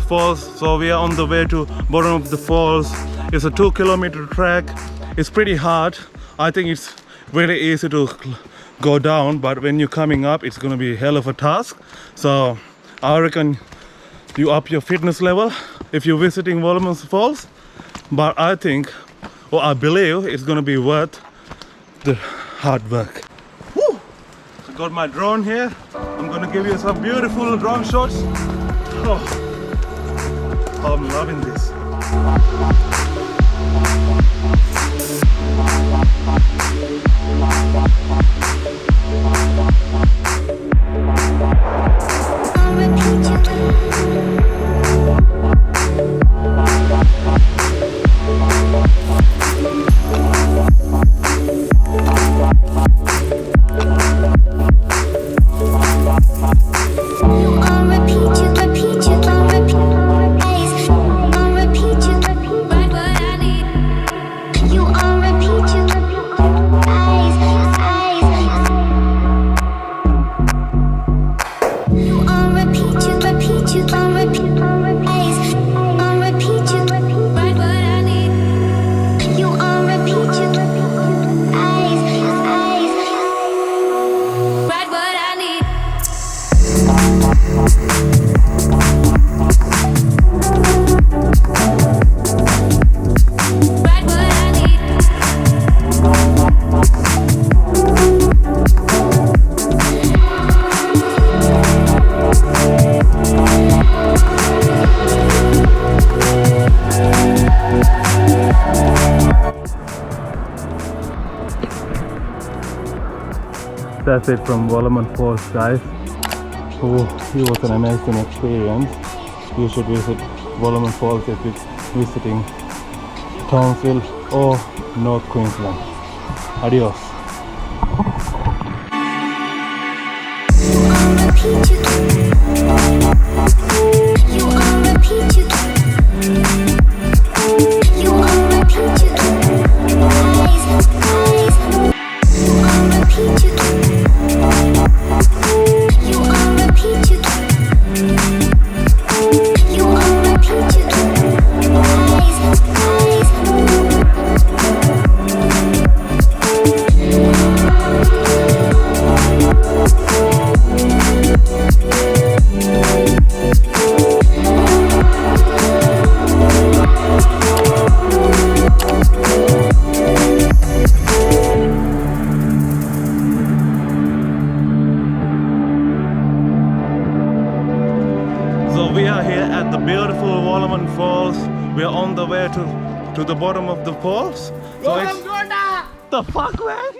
falls. So we are on the way to bottom of the falls. It's a 2-kilometer trek. It's pretty hard. I think it's very easy to go down, but when you're coming up, it's gonna be a hell of a task. So I reckon you up your fitness level if you're visiting Wallaman Falls. But I think, or I believe, it's gonna be worth the hard work. Woo! I got my drone here. I'm gonna give you some beautiful drone shots. Oh, I'm loving this. That's it from Wallaman Falls, guys. Oh, it was an amazing experience. You should visit Wallaman Falls if you're visiting Townsville or North Queensland. Adios. So we are here at the beautiful Wallaman Falls. We are on the way to the bottom of the falls. So it's, the fuck, man?